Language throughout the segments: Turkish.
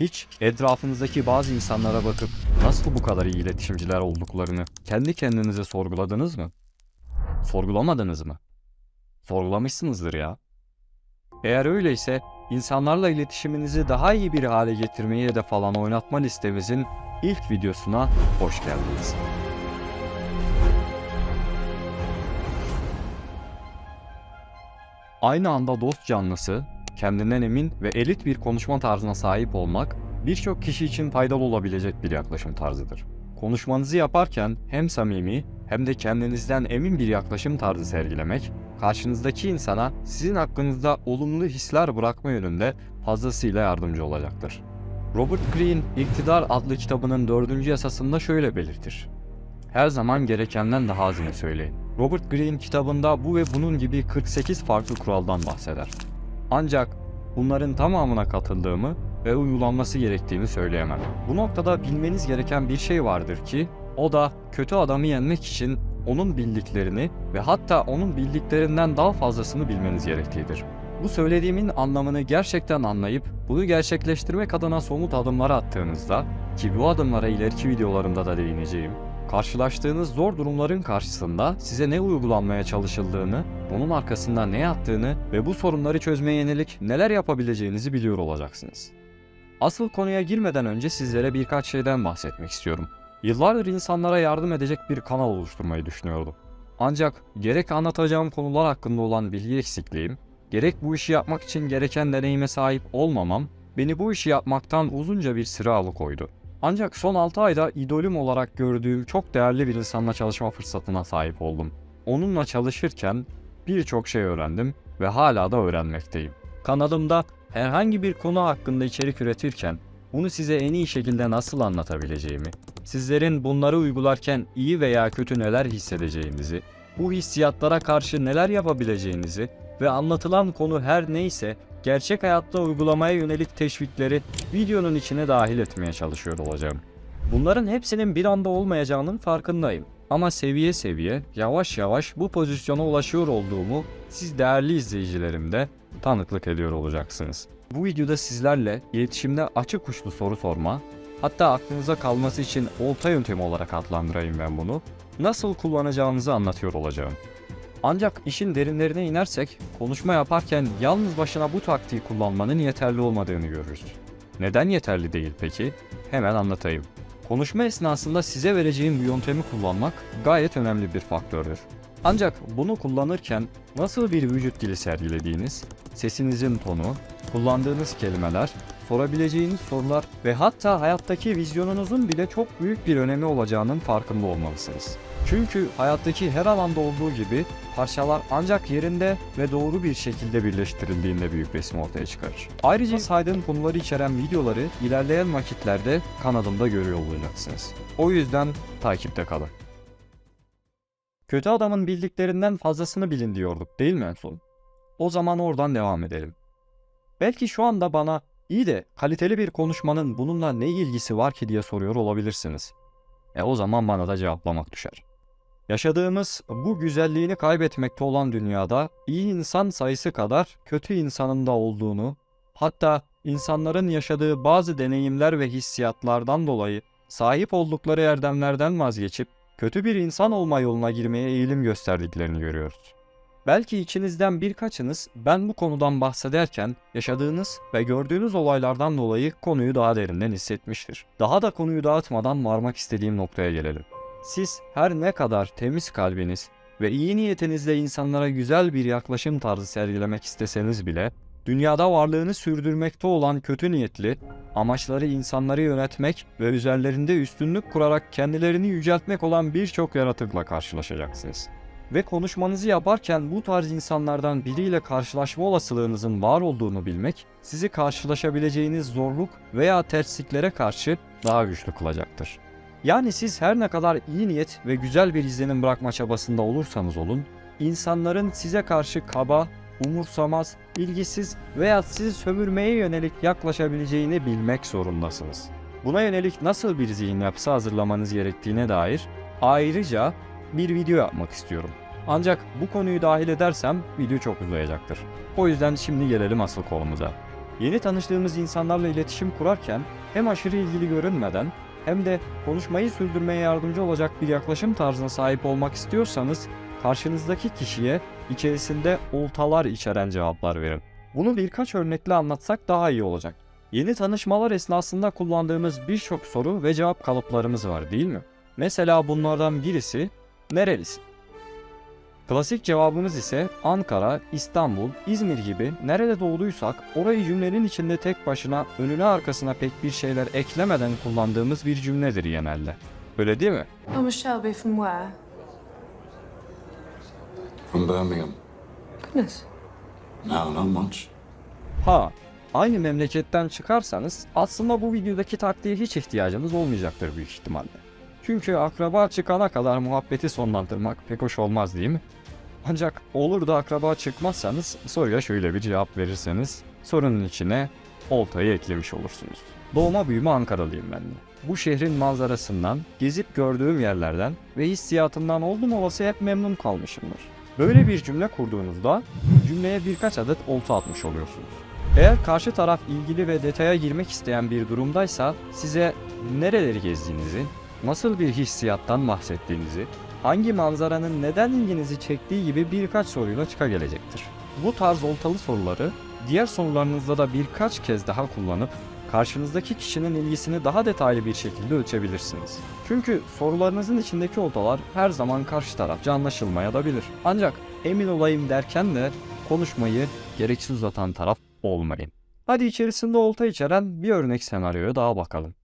Hiç etrafınızdaki bazı insanlara bakıp nasıl bu kadar iyi iletişimciler olduklarını kendi kendinize sorguladınız mı? Sorgulamadınız mı? Sorgulamışsınızdır ya. Eğer öyleyse insanlarla iletişiminizi daha iyi bir hale getirmeyi hedef alan oynatma listemizin ilk videosuna hoş geldiniz. Aynı anda dost canlısı, kendinden emin ve elit bir konuşma tarzına sahip olmak birçok kişi için faydalı olabilecek bir yaklaşım tarzıdır. Konuşmanızı yaparken hem samimi hem de kendinizden emin bir yaklaşım tarzı sergilemek, karşınızdaki insana sizin hakkınızda olumlu hisler bırakma yönünde fazlasıyla yardımcı olacaktır. Robert Greene, İktidar adlı kitabının 4. yasasında şöyle belirtir: her zaman gerekenden daha azını söyleyin. Robert Greene kitabında bu ve bunun gibi 48 farklı kuraldan bahseder. Ancak bunların tamamına katıldığımı ve uygulanması gerektiğini söyleyemem. Bu noktada bilmeniz gereken bir şey vardır ki, o da kötü adamı yenmek için onun bildiklerini ve hatta onun bildiklerinden daha fazlasını bilmeniz gerektiğidir. Bu söylediğimin anlamını gerçekten anlayıp bunu gerçekleştirmek adına somut adımlar attığınızda, ki bu adımlara ileriki videolarımda da değineceğim, karşılaştığınız zor durumların karşısında size ne uygulanmaya çalışıldığını, bunun arkasında ne yattığını ve bu sorunları çözmeye yönelik neler yapabileceğinizi biliyor olacaksınız. Asıl konuya girmeden önce sizlere birkaç şeyden bahsetmek istiyorum. Yıllardır insanlara yardım edecek bir kanal oluşturmayı düşünüyordum. Ancak gerek anlatacağım konular hakkında olan bilgi eksikliğim, gerek bu işi yapmak için gereken deneyime sahip olmamam, beni bu işi yapmaktan uzunca bir süre alıkoydu. Ancak son 6 ayda idolüm olarak gördüğüm çok değerli bir insanla çalışma fırsatına sahip oldum. Onunla çalışırken birçok şey öğrendim ve hala da öğrenmekteyim. Kanalımda herhangi bir konu hakkında içerik üretirken bunu size en iyi şekilde nasıl anlatabileceğimi, sizlerin bunları uygularken iyi veya kötü neler hissedeceğinizi, bu hissiyatlara karşı neler yapabileceğinizi ve anlatılan konu her neyse gerçek hayatta uygulamaya yönelik teşvikleri videonun içine dahil etmeye çalışıyor olacağım. Bunların hepsinin bir anda olmayacağının farkındayım. Ama seviye seviye, yavaş yavaş bu pozisyona ulaşıyor olduğumu siz değerli izleyicilerimde tanıklık ediyor olacaksınız. Bu videoda sizlerle iletişimde açık uçlu soru sorma, hatta aklınıza kalması için olta yöntemi olarak adlandırayım ben bunu, nasıl kullanacağınızı anlatıyor olacağım. Ancak işin derinlerine inersek, konuşma yaparken yalnız başına bu taktiği kullanmanın yeterli olmadığını görürüz. Neden yeterli değil peki? Hemen anlatayım. Konuşma esnasında size vereceğim bu yöntemi kullanmak gayet önemli bir faktördür. Ancak bunu kullanırken nasıl bir vücut dili sergilediğiniz, sesinizin tonu, kullandığınız kelimeler, sorabileceğiniz sorular ve hatta hayattaki vizyonunuzun bile çok büyük bir önemi olacağının farkında olmalısınız. Çünkü hayattaki her alanda olduğu gibi parçalar ancak yerinde ve doğru bir şekilde birleştirildiğinde büyük resim ortaya çıkarır. Ayrıca saydığım konuları içeren videoları ilerleyen vakitlerde kanalımda görüyor olacaksınız. O yüzden takipte kalın. Kötü adamın bildiklerinden fazlasını bilin diyorduk değil mi en son? O zaman oradan devam edelim. Belki şu anda bana iyi de kaliteli bir konuşmanın bununla ne ilgisi var ki diye soruyor olabilirsiniz. O zaman bana da cevaplamak düşer. Yaşadığımız bu güzelliğini kaybetmekte olan dünyada iyi insan sayısı kadar kötü insanın da olduğunu, hatta insanların yaşadığı bazı deneyimler ve hissiyatlardan dolayı sahip oldukları erdemlerden vazgeçip kötü bir insan olma yoluna girmeye eğilim gösterdiklerini görüyoruz. Belki içinizden birkaçınız ben bu konudan bahsederken yaşadığınız ve gördüğünüz olaylardan dolayı konuyu daha derinden hissetmiştir. Daha da konuyu dağıtmadan varmak istediğim noktaya gelelim. Siz her ne kadar temiz kalbiniz ve iyi niyetinizle insanlara güzel bir yaklaşım tarzı sergilemek isteseniz bile, dünyada varlığını sürdürmekte olan kötü niyetli, amaçları insanları yönetmek ve üzerlerinde üstünlük kurarak kendilerini yüceltmek olan birçok yaratıkla karşılaşacaksınız. Ve konuşmanızı yaparken bu tarz insanlardan biriyle karşılaşma olasılığınızın var olduğunu bilmek, sizi karşılaşabileceğiniz zorluk veya tersliklere karşı daha güçlü kılacaktır. Yani siz her ne kadar iyi niyet ve güzel bir izlenim bırakma çabasında olursanız olun, insanların size karşı kaba, umursamaz, ilgisiz veya sizi sömürmeye yönelik yaklaşabileceğini bilmek zorundasınız. Buna yönelik nasıl bir zihin yapısı hazırlamanız gerektiğine dair ayrıca bir video yapmak istiyorum. Ancak bu konuyu dahil edersem video çok uzayacaktır. O yüzden şimdi gelelim asıl konumuza. Yeni tanıştığımız insanlarla iletişim kurarken hem aşırı ilgili görünmeden hem de konuşmayı sürdürmeye yardımcı olacak bir yaklaşım tarzına sahip olmak istiyorsanız karşınızdaki kişiye içerisinde oltalar içeren cevaplar verin. Bunu birkaç örnekle anlatsak daha iyi olacak. Yeni tanışmalar esnasında kullandığımız birçok soru ve cevap kalıplarımız var değil mi? Mesela bunlardan birisi nerelisin? Klasik cevabımız ise Ankara, İstanbul, İzmir gibi nerede doğduysak orayı cümlenin içinde tek başına önüne arkasına pek bir şeyler eklemeden kullandığımız bir cümledir genelde. Öyle değil mi? I'm Shelby from where? From Birmingham. Goodness. No, not much. Ha, aynı memleketten çıkarsanız aslında bu videodaki taktiğe hiç ihtiyacınız olmayacaktır büyük ihtimalle. Çünkü akraba çıkana kadar muhabbeti sonlandırmak pek hoş olmaz değil mi? Ancak olur da akraba çıkmazsanız soruya şöyle bir cevap verirseniz sorunun içine oltayı eklemiş olursunuz. Doğma büyüme Ankaralıyım ben de. Bu şehrin manzarasından, gezip gördüğüm yerlerden ve hissiyatından oldum olası hep memnun kalmışımdır. Böyle bir cümle kurduğunuzda cümleye birkaç adet olta atmış oluyorsunuz. Eğer karşı taraf ilgili ve detaya girmek isteyen bir durumdaysa size nereleri gezdiğinizi, nasıl bir hissiyattan bahsettiğinizi, hangi manzaranın neden ilginizi çektiği gibi birkaç soruyla çıkagelecektir. Bu tarz oltalı soruları diğer sorularınızda da birkaç kez daha kullanıp karşınızdaki kişinin ilgisini daha detaylı bir şekilde ölçebilirsiniz. Çünkü sorularınızın içindeki oltalar her zaman karşı tarafça anlaşılmayabilir. Ancak emin olayım derken de konuşmayı gereksiz uzatan taraf olmayın. Hadi içerisinde olta içeren bir örnek senaryoya daha bakalım.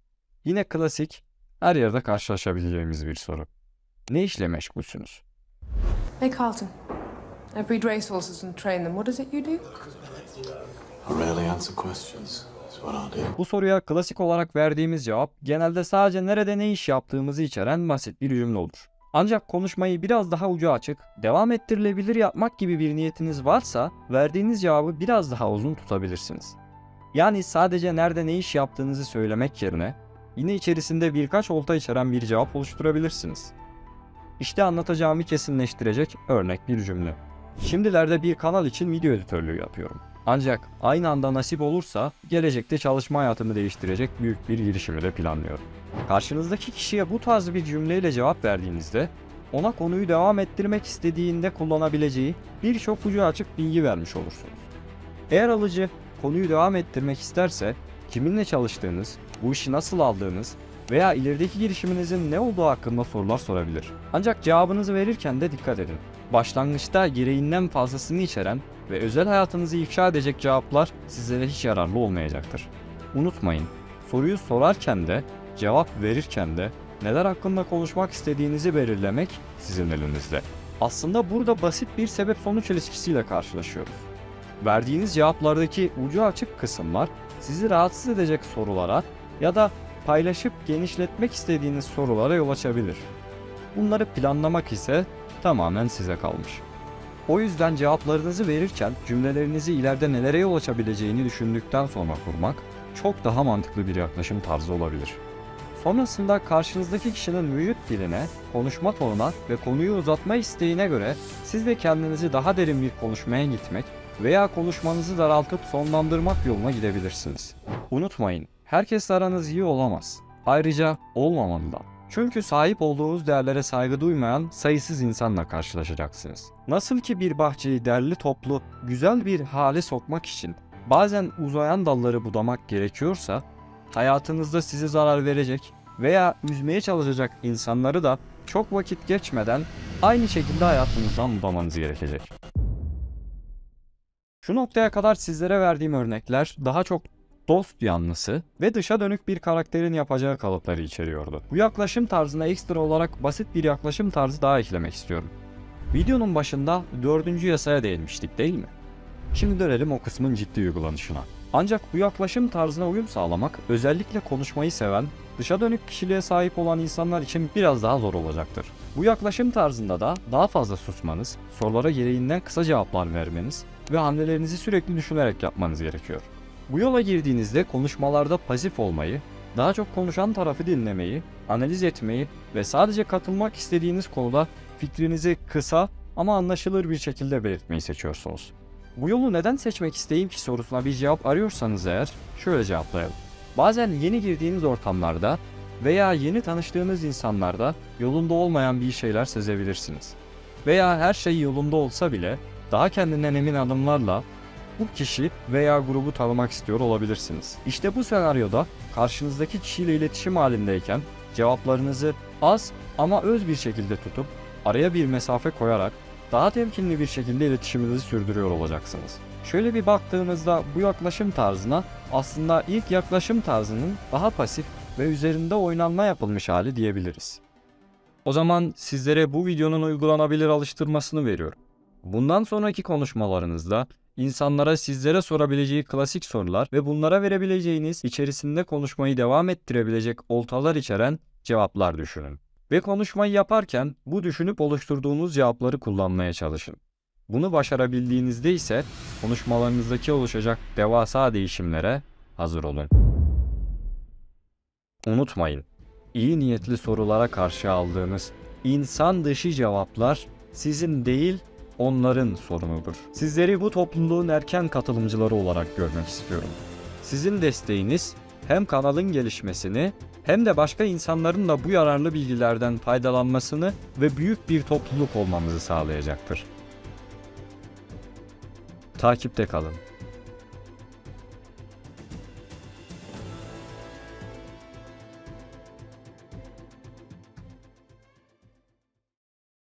Yine klasik, her yerde karşılaşabileceğimiz bir soru. Ne işle meşgulsünüz? Hey, Carlton. I breed racehorses and train them. What is it you do? I rarely answer questions. That's what I do. Bu soruya klasik olarak verdiğimiz cevap genelde sadece nerede ne iş yaptığımızı içeren basit bir cümle olur. Ancak konuşmayı biraz daha ucu açık, devam ettirilebilir yapmak gibi bir niyetiniz varsa verdiğiniz cevabı biraz daha uzun tutabilirsiniz. Yani sadece nerede ne iş yaptığınızı söylemek yerine yine içerisinde birkaç olta içeren bir cevap oluşturabilirsiniz. İşte anlatacağımı kesinleştirecek örnek bir cümle. Şimdilerde bir kanal için video editörlüğü yapıyorum. Ancak aynı anda nasip olursa gelecekte çalışma hayatımı değiştirecek büyük bir girişimi de planlıyorum. Karşınızdaki kişiye bu tarz bir cümleyle cevap verdiğinizde ona konuyu devam ettirmek istediğinde kullanabileceği birçok ucu açık bilgi vermiş olursunuz. Eğer alıcı konuyu devam ettirmek isterse kiminle çalıştığınız, bu işi nasıl aldığınız veya ilerideki girişiminizin ne olduğu hakkında sorular sorabilir. Ancak cevabınızı verirken de dikkat edin. Başlangıçta gereğinden fazlasını içeren ve özel hayatınızı ifşa edecek cevaplar sizlere hiç yararlı olmayacaktır. Unutmayın, soruyu sorarken de, cevap verirken de neler hakkında konuşmak istediğinizi belirlemek sizin elinizde. Aslında burada basit bir sebep-sonuç ilişkisiyle karşılaşıyoruz. Verdiğiniz cevaplardaki ucu açık kısımlar sizi rahatsız edecek sorulara ya da paylaşıp genişletmek istediğiniz sorulara yol açabilir. Bunları planlamak ise tamamen size kalmış. O yüzden cevaplarınızı verirken cümlelerinizi ileride nelere yol açabileceğini düşündükten sonra kurmak çok daha mantıklı bir yaklaşım tarzı olabilir. Sonrasında karşınızdaki kişinin vücut diline, konuşma tonuna ve konuyu uzatma isteğine göre siz de kendinizi daha derin bir konuşmaya gitmek veya konuşmanızı daraltıp sonlandırmak yoluna gidebilirsiniz. Unutmayın, herkesle aranız iyi olamaz. Ayrıca olmamalı da. Çünkü sahip olduğunuz değerlere saygı duymayan sayısız insanla karşılaşacaksınız. Nasıl ki bir bahçeyi derli toplu, güzel bir hale sokmak için bazen uzayan dalları budamak gerekiyorsa, hayatınızda size zarar verecek veya üzmeye çalışacak insanları da çok vakit geçmeden aynı şekilde hayatınızdan budamanız gerekecek. Şu noktaya kadar sizlere verdiğim örnekler daha çok dost yanlısı ve dışa dönük bir karakterin yapacağı kalıpları içeriyordu. Bu yaklaşım tarzına ekstra olarak basit bir yaklaşım tarzı daha eklemek istiyorum. Videonun başında 4. yasaya değinmiştik değil mi? Şimdi dönelim o kısmın ciddi uygulanışına. Ancak bu yaklaşım tarzına uyum sağlamak özellikle konuşmayı seven, dışa dönük kişiliğe sahip olan insanlar için biraz daha zor olacaktır. Bu yaklaşım tarzında da daha fazla susmanız, sorulara gereğinden kısa cevaplar vermeniz ve hamlelerinizi sürekli düşünerek yapmanız gerekiyor. Bu yola girdiğinizde konuşmalarda pasif olmayı, daha çok konuşan tarafı dinlemeyi, analiz etmeyi ve sadece katılmak istediğiniz konuda fikrinizi kısa ama anlaşılır bir şekilde belirtmeyi seçiyorsunuz. Bu yolu neden seçmek isteyeyim ki sorusuna bir cevap arıyorsanız eğer şöyle cevaplayalım. Bazen yeni girdiğiniz ortamlarda veya yeni tanıştığınız insanlarda yolunda olmayan bir şeyler sezebilirsiniz. Veya her şey yolunda olsa bile daha kendinden emin adımlarla bu kişi veya grubu tanımak istiyor olabilirsiniz. İşte bu senaryoda karşınızdaki kişiyle iletişim halindeyken cevaplarınızı az ama öz bir şekilde tutup araya bir mesafe koyarak daha temkinli bir şekilde iletişiminizi sürdürüyor olacaksınız. Şöyle bir baktığımızda bu yaklaşım tarzına aslında ilk yaklaşım tarzının daha pasif ve üzerinde oynanma yapılmış hali diyebiliriz. O zaman sizlere bu videonun uygulanabilir alıştırmasını veriyorum. Bundan sonraki konuşmalarınızda insanlara sizlere sorabileceği klasik sorular ve bunlara verebileceğiniz içerisinde konuşmayı devam ettirebilecek oltalar içeren cevaplar düşünün. Ve konuşmayı yaparken bu düşünüp oluşturduğunuz cevapları kullanmaya çalışın. Bunu başarabildiğinizde ise konuşmalarınızdaki oluşacak devasa değişimlere hazır olun. Unutmayın, iyi niyetli sorulara karşı aldığınız insan dışı cevaplar sizin değil, onların sorunudur. Sizleri bu topluluğun erken katılımcıları olarak görmek istiyorum. Sizin desteğiniz hem kanalın gelişmesini hem de başka insanların da bu yararlı bilgilerden faydalanmasını ve büyük bir topluluk olmamızı sağlayacaktır. Takipte kalın.